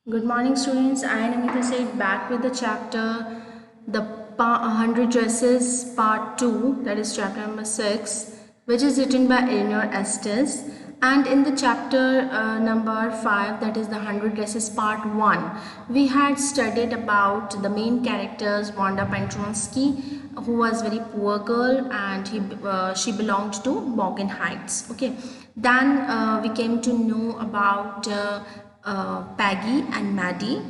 Good morning, students. I am Namita Said back with the chapter The 100 Dresses Part 2, that is chapter number 6, which is written by Eleanor Estes. And in the chapter number 5, that is the 100 Dresses Part 1, we had studied about the main characters, Wanda Pentronsky, who was very poor girl, and she belonged to Morgan Heights. Okay, then we came to know about Peggy and Maddie,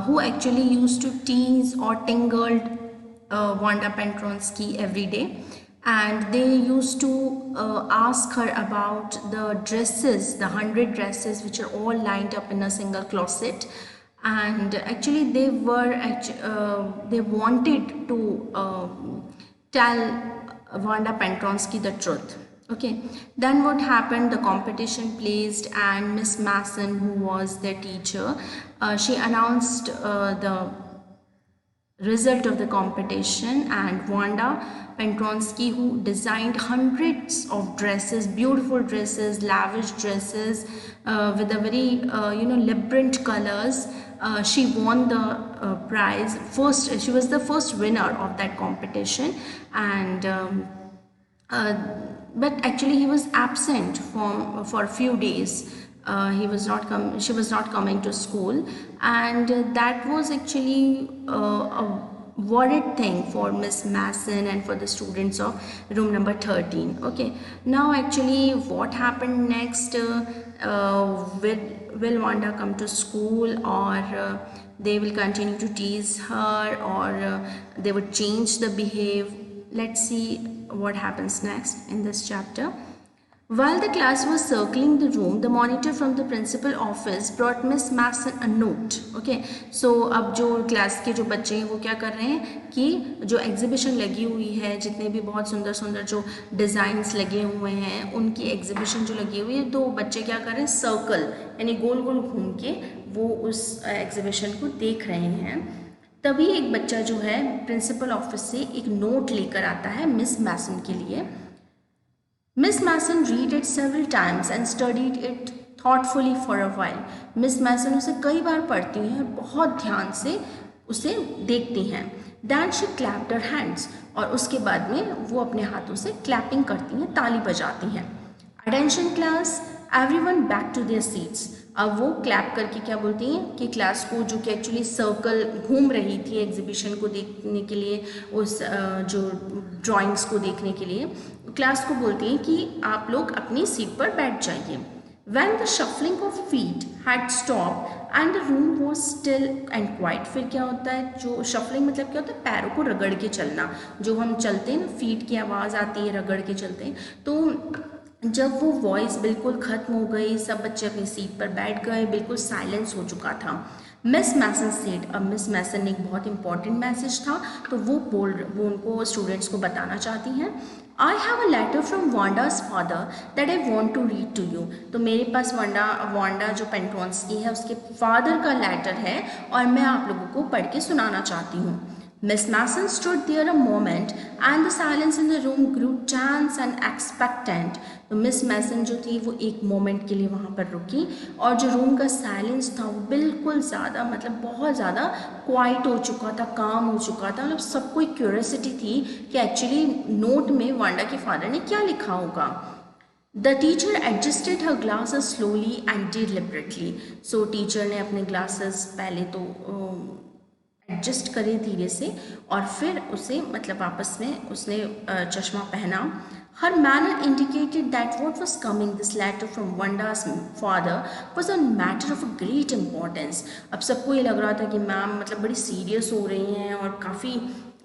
who actually used to tease or tingled Wanda Pentronsky every day, and they used to ask her about the dresses, the 100 dresses, which are all lined up in a single closet. And actually, they wanted to tell Wanda Pentronsky the truth. Okay, then what happened? The competition placed, and Miss Masson, who was their teacher, she announced the result of the competition, and Wanda Pentronsky, who designed hundreds of dresses, beautiful dresses, lavish dresses with a very vibrant colors, she won the prize. First, she was the first winner of that competition, and uh, but actually he was absent for a few days. She was not coming to school, and that was actually a worried thing for Miss Masson and for the students of room number 13. Okay, now actually what happened next? Will Wanda come to school, or they will continue to tease her, or they would change the behave? Let's see what happens next in this chapter. While the class was circling the room, the monitor from the principal office brought Miss Masson a note. Okay, so अब जो class के जो बच्चे हैं वो क्या कर रहे हैं कि जो एग्जीबिशन लगी हुई है, जितने भी बहुत सुंदर सुंदर जो डिज़ाइंस लगे हुए हैं, उनकी एग्जीबिशन जो लगी हुई है, तो बच्चे क्या कर रहे हैं, सर्कल यानी गोल गोल घूम के वो उस एग्जीबिशन को देख रहे हैं। तभी एक बच्चा जो है प्रिंसिपल ऑफिस से एक नोट लेकर आता है मिस मैसन के लिए। Miss Masson read it several times and studied it thoughtfully for a while. Miss Masson उसे कई बार पढ़ती हैं और बहुत ध्यान से उसे देखती हैं। Then she clapped her hands, और उसके बाद में वो अपने हाथों से क्लैपिंग करती हैं, ताली बजाती हैं। Attention class, everyone back to their seats. अब वो क्लैप करके क्या बोलती हैं कि क्लास को, जो कि एक्चुअली सर्कल घूम रही थी एग्जीबिशन को देखने के लिए, उस जो ड्राइंग्स को देखने के लिए, क्लास को बोलती हैं कि आप लोग अपनी सीट पर बैठ जाइए। When the shuffling of feet had stopped and the room was still and quiet, फिर क्या होता है, जो शफलिंग मतलब क्या होता है, पैरों को रगड़ के चलना, जो हम चलते हैं ना, फीट की आवाज़ आती है, रगड़ के चलते हैं। तो जब वो वॉइस बिल्कुल ख़त्म हो गई, सब बच्चे अपनी सीट पर बैठ गए, बिल्कुल साइलेंस हो चुका था। मिस मैसन सेड, अब मिस मैसन ने एक बहुत इंपॉर्टेंट मैसेज था, तो वो उनको स्टूडेंट्स को बताना चाहती हैं। I have a letter from Wanda's father that I want to read to you. तो मेरे पास वांडा जो पेंट्रोन्स्की है उसके फादर का लेटर है, और मैं आप लोगों को पढ़ के सुनाना चाहती हूँ। Miss Masson stood there a moment, and the silence in the room grew tense and expectant. तो मिस मैसन जो थी वो एक मोमेंट के लिए वहाँ पर रुकी, और जो रूम का साइलेंस था वो बिल्कुल ज़्यादा, मतलब बहुत ज़्यादा क्वाइट हो चुका था, काम हो चुका था। मतलब सबको एक क्यूरियोसिटी थी कि एक्चुअली नोट में वांडा के फादर ने क्या लिखा होगा। The teacher adjusted her glasses slowly and deliberately. So teacher ने अपने ग्लासेस पहले तो एडजस्ट करे धीरे से, और फिर उसे मतलब आपस में उसने चश्मा पहना। Her manner indicated that what was coming this letter from Wanda's father was a matter of a great importance. अब सबको ये लग रहा था कि मैम मतलब बड़ी सीरियस हो रही हैं, और काफ़ी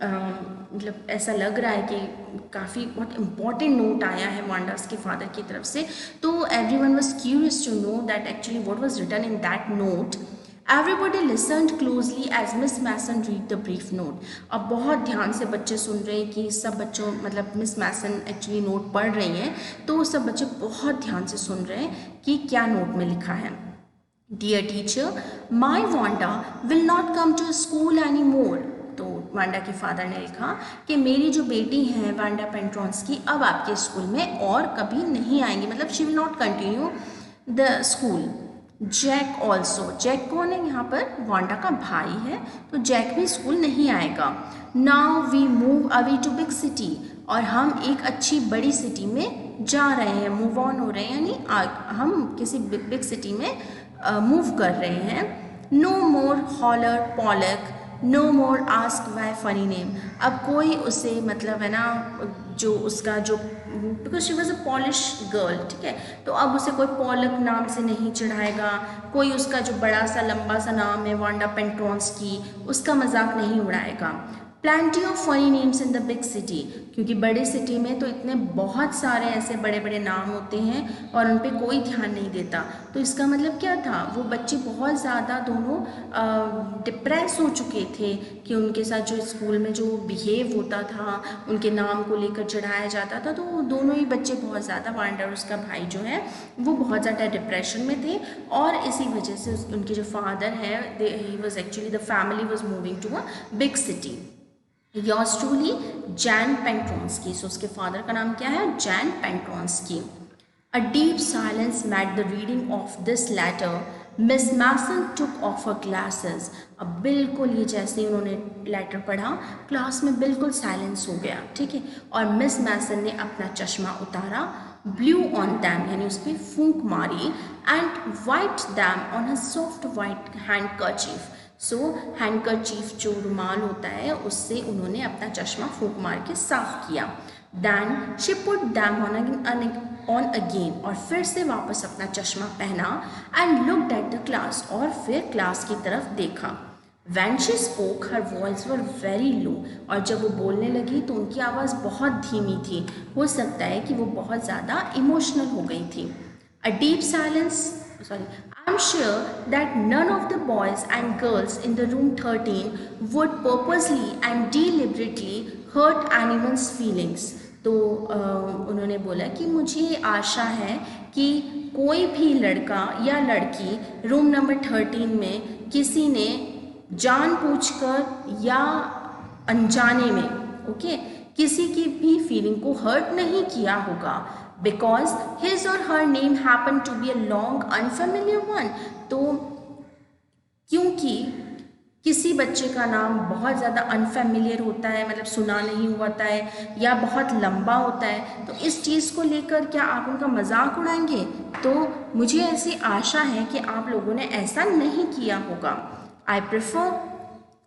मतलब ऐसा लग रहा है कि काफ़ी बहुत इम्पॉर्टेंट नोट आया है वांडास के फादर की तरफ से। तो everyone was curious to know that actually what was written in that note. Everybody listened closely as Miss Masson read the brief note. अब बहुत ध्यान से बच्चे सुन रहे हैं कि सब बच्चों मतलब मिस मैसन एक्चुअली नोट पढ़ रही हैं, तो सब बच्चे बहुत ध्यान से सुन रहे हैं कि क्या नोट में लिखा है। Dear teacher, my Wanda will not come to school anymore. तो वांडा के फादर ने लिखा कि मेरी जो बेटी है वांडा पेंट्रोन्स्की अब आपके स्कूल में और कभी नहीं आएंगी, मतलब she will not continue the school. Jack also, Jack कौन है यहाँ पर, वांडा का भाई है, तो जैक भी स्कूल नहीं आएगा। Now we move away to big city, और हम एक अच्छी बड़ी सिटी में जा रहे हैं, मूव ऑन हो रहे हैं, यानी हम किसी बिग बिग सिटी में मूव कर रहे हैं। No more holler Polack, no more ask why funny name, अब कोई उसे मतलब है ना, जो उसका जो, because she was a Polish girl, ठीक है, तो अब उसे कोई पॉलक नाम से नहीं चिढ़ाएगा, कोई उसका जो बड़ा सा लंबा सा नाम है वांडा पेंट्रोंस्की, उसका मजाक नहीं उड़ाएगा। Plenty of funny names in the big city, क्योंकि बड़ी सिटी में तो इतने बहुत सारे ऐसे बड़े बड़े नाम होते हैं और उन पर कोई ध्यान नहीं देता। तो इसका मतलब क्या था, वो बच्चे बहुत ज़्यादा दोनों डिप्रेस हो चुके थे कि उनके साथ जो स्कूल में जो बिहेव होता था, उनके नाम को लेकर चिढ़ाया जाता था, तो वो दोनों ही बच्चे बहुत ज़्यादा, वांडा और उसका भाई जो है वो बहुत ज़्यादा डिप्रेशन में थे, और इसी वजह से उनके जो फादर है, he was actually the family was moving to a big city. Yours truly, Jan Pentronsky. So उसके फादर का नाम क्या है, Jain पेंट्रोंस्की। A deep silence met the reading of this letter. Miss Mason took off her glasses. अब बिल्कुल ये जैसे ही उन्होंने लेटर पढ़ा, क्लास में बिल्कुल साइलेंस हो गया, ठीक है, और मिस मैसन ने अपना चश्मा उतारा, ब्लू ऑन दैम यानी उस पर फूंक मारी, and wiped them on her soft white handkerchief. So handkerchief जो रुमाल होता है उससे उन्होंने अपना चश्मा फूंक मार के साफ किया। Then she put them on again, और फिर से वापस अपना चश्मा पहना, and looked at the class, और फिर क्लास की तरफ देखा। When she spoke her voice were very low, और जब वो बोलने लगी तो उनकी आवाज़ बहुत धीमी थी, हो सकता है कि वो बहुत ज़्यादा इमोशनल हो गई थी। A deep silence, I'm sure that none of the boys and girls in the room 13 would purposely and deliberately hurt anyone's feelings. तो उन्होंने बोला कि मुझे आशा है कि कोई भी लड़का या लड़की रूम नंबर 13 में किसी ने जानबूझकर या अनजाने में, ओके, किसी की भी फीलिंग को हर्ट नहीं किया होगा, because his or her name happened to be a long unfamiliar one. तो क्योंकि किसी बच्चे का नाम बहुत ज़्यादा अनफेमिलियर होता है, मतलब सुना नहीं होता है या बहुत लंबा होता है, तो इस चीज़ को लेकर क्या आप उनका मजाक उड़ाएंगे? तो मुझे ऐसी आशा है कि आप लोगों ने ऐसा नहीं किया होगा। I prefer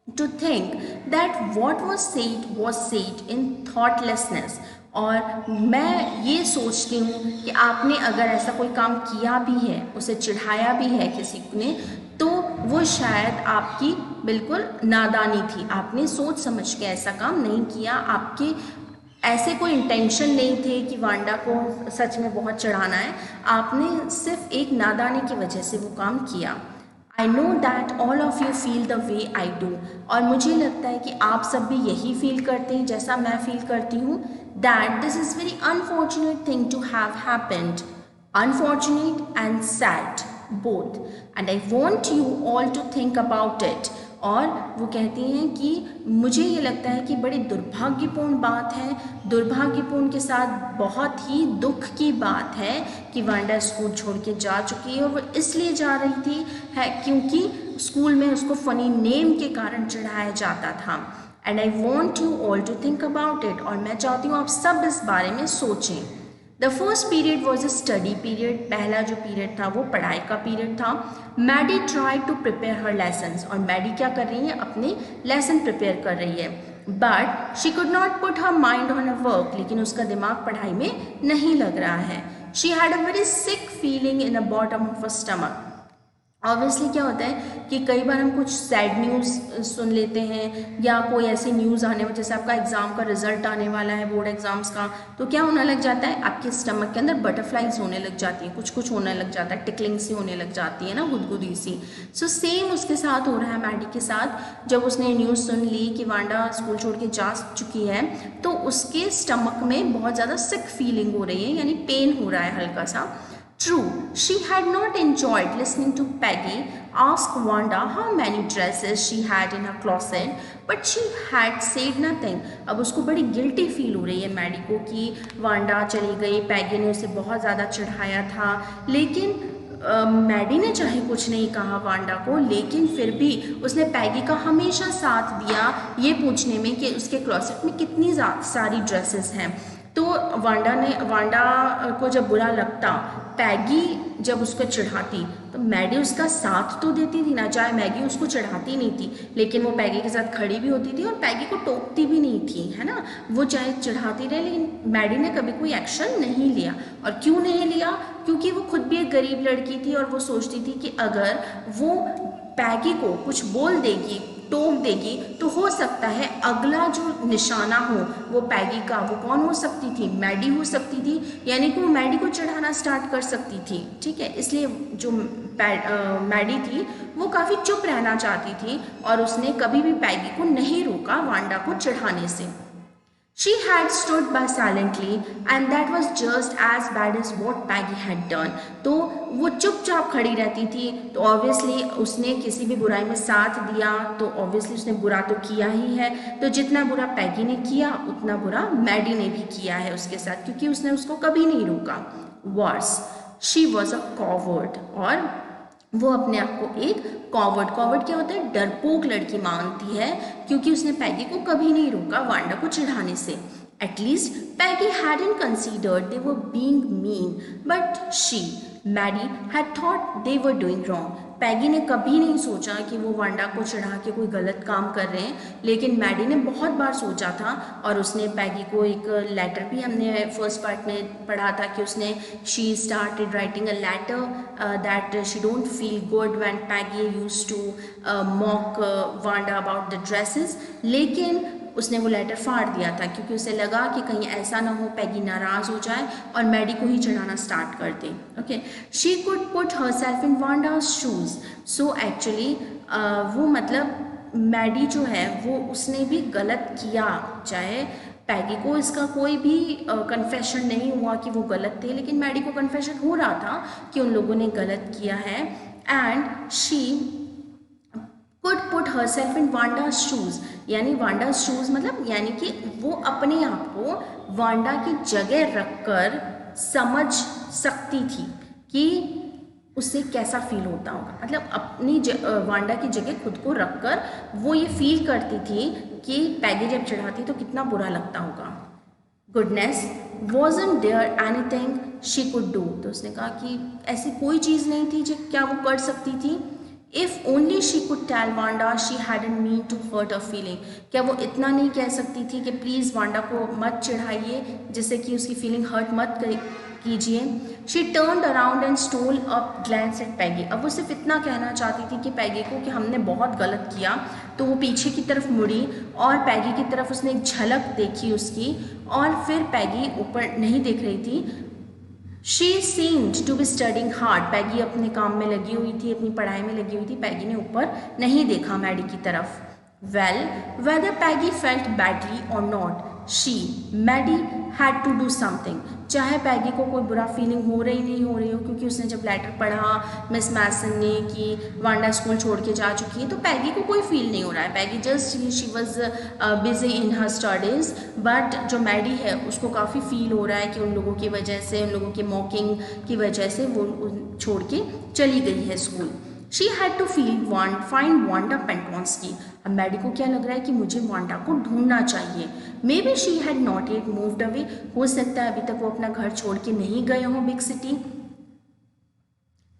to think that what was said in thoughtlessness, और मैं ये सोचती हूँ कि आपने अगर ऐसा कोई काम किया भी है, उसे चिढ़ाया भी है किसी ने, तो वो शायद आपकी बिल्कुल नादानी थी, आपने सोच समझ के ऐसा काम नहीं किया, आपके ऐसे कोई इंटेंशन नहीं थे कि वांडा को सच में बहुत चिढ़ाना है, आपने सिर्फ एक नादानी की वजह से वो काम किया। I know that all of you feel the way I do, और मुझे लगता है कि आप सब भी यही फील करते हैं जैसा मैं फील करती हूँ, that this is very unfortunate thing to have happened, unfortunate and sad both, and I want you all to think about it. और वो कहती हैं कि मुझे ये लगता है कि बड़ी दुर्भाग्यपूर्ण बात है, दुर्भाग्यपूर्ण के साथ बहुत ही दुख की बात है कि वांडा स्कूल छोड़ के जा चुकी है, और वो इसलिए जा रही थी है क्योंकि स्कूल में उसको फ़नी नेम के कारण चिढ़ाया जाता था। And I want you all to think about it, और मैं चाहती हूँ आप सब इस बारे में सोचें। The first period was a study period, पहला जो पीरियड था वो पढ़ाई का पीरियड था। Maddie try to prepare her lessons, और मैडी क्या कर रही है, अपने लेसन प्रिपेयर कर रही है, but she could not put her mind on a work, लेकिन उसका दिमाग पढ़ाई में नहीं लग रहा है। She had a very sick feeling in the bottom of a stomach. Obviously क्या होता है कि कई बार हम कुछ सैड न्यूज़ सुन लेते हैं, या कोई ऐसी न्यूज़ आने में, जैसे आपका एग्ज़ाम का रिजल्ट आने वाला है, बोर्ड एग्जाम्स का, तो क्या होने लग जाता है, आपके स्टमक के अंदर बटरफ्लाइज होने लग जाती हैं, कुछ कुछ होने लग जाता है, टिकलिंग सी होने लग जाती है ना, गुदगुदी सी। सो सेम उसके साथ हो रहा है मैडी के साथ। जब उसने न्यूज़ सुन ली कि वांडा स्कूल छोड़ के जा चुकी है, तो उसके स्टमक में बहुत ज़्यादा सिक फीलिंग हो रही है, यानी पेन हो रहा है हल्का सा। True, she had not enjoyed listening to Peggy ask Wanda how many dresses she had in her closet, but she had said nothing. अब उसको बड़ी गिल्टी फील हो रही है मैडी को कि वांडा चली गई, पैगी ने उसे बहुत ज़्यादा चिढ़ाया था, लेकिन मैडी ने चाहे कुछ नहीं कहा वांडा को, लेकिन फिर भी उसने पैगी का हमेशा साथ दिया ये पूछने में कि उसके क्लोसेट में कितनी सारी ड्रेसेस हैं। तो वांडा को जब बुरा लगता, पैगी जब उसको चिढ़ाती, तो मैडी उसका साथ तो देती थी ना, चाहे मैगी उसको चिढ़ाती नहीं थी, लेकिन वो पैगी के साथ खड़ी भी होती थी और पैगी को टोकती भी नहीं थी, है ना। वो चाहे चिढ़ाती रहे, लेकिन मैडी ने कभी कोई एक्शन नहीं लिया। और क्यों नहीं लिया? क्योंकि वो खुद भी एक गरीब लड़की थी और वो सोचती थी कि अगर वो पैगी को कुछ बोल देगी, टोक देगी, तो हो सकता है अगला जो निशाना हो वो पैगी का, वो कौन हो सकती थी? मैडी हो सकती थी, यानी कि वो मैडी को चिढ़ाना स्टार्ट कर सकती थी, ठीक है। इसलिए जो मैडी थी वो काफ़ी चुप रहना चाहती थी और उसने कभी भी पैगी को नहीं रोका वांडा को चिढ़ाने से। She had stood by silently and that was just as bad as what Peggy had done. तो वो चुपचाप खड़ी रहती थी, तो ऑब्वियसली उसने किसी भी बुराई में साथ दिया, तो ऑब्वियसली उसने बुरा तो किया ही है। तो जितना बुरा पैगी ने किया उतना बुरा मैडी ने भी किया है उसके साथ, क्योंकि उसने उसको कभी नहीं रोका। Worse, she was a coward, और वो अपने आप को एक कॉवर्ड क्या होता है? डरपोक लड़की मानती है, क्योंकि उसने पैगी को कभी नहीं रोका वांडा को चिढ़ाने से। At least Peggy hadn't considered they were being mean, but Maddie had thought they were doing wrong. Peggy ने कभी नहीं सोचा कि वो वांडा को चिढ़ा के कोई गलत काम कर रहे हैं, लेकिन मैडी ने बहुत बार सोचा था, और उसने पैगी को एक लेटर भी, हमने फर्स्ट पार्ट में पढ़ा था कि उसने she started writing a letter that she don't feel good when Peggy used to mock Wanda about the dresses, लेकिन उसने वो लेटर फाड़ दिया था क्योंकि उसे लगा कि कहीं ऐसा ना हो पैगी नाराज़ हो जाए और मैडी को ही चिढ़ाना स्टार्ट कर दे। Okay, she could put herself in Wanda's shoes. So actually वो मतलब मैडी जो है वो उसने भी गलत किया, चाहे पैगी को इसका कोई भी कन्फेशन नहीं हुआ कि वो गलत थे, लेकिन मैडी को कन्फेशन हो रहा था कि उन लोगों ने गलत किया है। And she could put herself in वांडा's shoes, यानी वांडा's shoes मतलब यानी कि वो अपने आप को वांडा की जगह रखकर समझ सकती थी कि उससे कैसा फील होता होगा, मतलब अपनी वांडा की जगह खुद को रखकर वो ये फील करती थी कि पैगी जब चिढ़ाती तो कितना बुरा लगता होगा। Goodness, wasn't there anything she could do, तो उसने कहा कि ऐसी कोई चीज़ नहीं थी जो क्या वो कर सकती थी। If only she could tell Wanda she hadn't mean to hurt her feeling, क्या वो इतना नहीं कह सकती थी कि प्लीज़ वांडा को मत चिढ़ाइए जिससे कि उसकी फीलिंग हर्ट मत कीजिए। She turned around and stole a glance at Peggy, अब वो सिर्फ इतना कहना चाहती थी कि पैगी को कि हमने बहुत गलत किया, तो वो पीछे की तरफ मुड़ी और पैगी की तरफ उसने एक झलक देखी उसकी, और फिर पैगी ऊपर नहीं देख रही थी। She seemed to be studying hard, पैगी अपने काम में लगी हुई थी, अपनी पढ़ाई में लगी हुई थी, पैगी ने ऊपर नहीं देखा मैडी की तरफ। Well, whether Peggy felt badly or not, Maddie had to do something, चाहे पैगी को कोई बुरा फीलिंग हो रही नहीं हो रही हो, क्योंकि उसने जब लेटर पढ़ा मिस मैसन ने कि वांडा स्कूल छोड़ के जा चुकी है, तो पैगी को कोई फील नहीं हो रहा है, Peggy just she was busy in her studies. But जो मैडी है उसको काफ़ी फील हो रहा है कि उन लोगों की वजह से, उन लोगों के मॉकिंग की वजह से वो छोड़ के चली गई है school. She had to find Wanda Petronski, अब मैडी को क्या लग रहा है कि मुझे वांडा को ढूंढना चाहिए। May be she had not yet moved away, हो सकता है अभी तक वो अपना घर छोड़ के नहीं गए हों big city.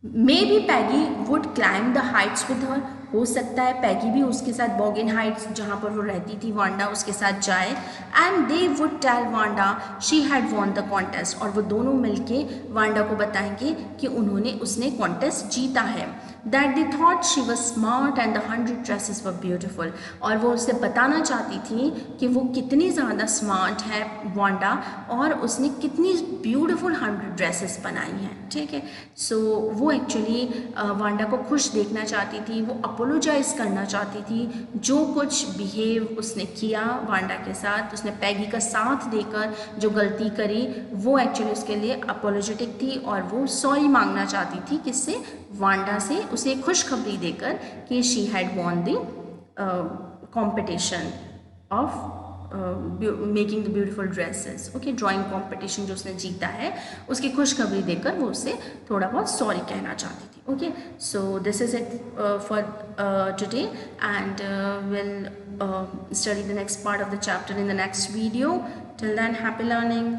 May be Peggy would climb the Heights with her, हो सकता है पैगी भी उसके साथ बॉगिन हाइट्स जहाँ पर वो रहती थी वांडा उसके साथ जाए। And they would tell Wanda she had won the contest, और वो दोनों मिलके वांडा को बताएंगे कि उसने कॉन्टेस्ट जीता है। That they thought she was smart and the 100 dresses were beautiful, और वो उससे बताना चाहती थी कि वो कितनी ज़्यादा स्मार्ट है वांडा, और उसने कितनी ब्यूटिफुल 100 ड्रेसेस बनाई हैं, ठीक है। सो वो एक्चुअली वांडा को खुश देखना चाहती थी, वो अपोलोजाइज़ करना चाहती थी जो कुछ बिहेव उसने किया वांडा के साथ, उसने पैगी का साथ देकर जो गलती करी वो एक्चुअली उसके लिए अपोलोजेटिक थी, और वो सॉरी मांगना चाहती थी किससे? वांडा से, उसे खुशखबरी देकर कि she had won the competition of making the beautiful dresses, okay, drawing competition जो उसने जीता है उसकी खुशखबरी देकर वो उससे थोड़ा बहुत सॉरी कहना चाहती थी. Okay, so this is it for today and we'll study the next part of the chapter in the next video. Till then, happy learning.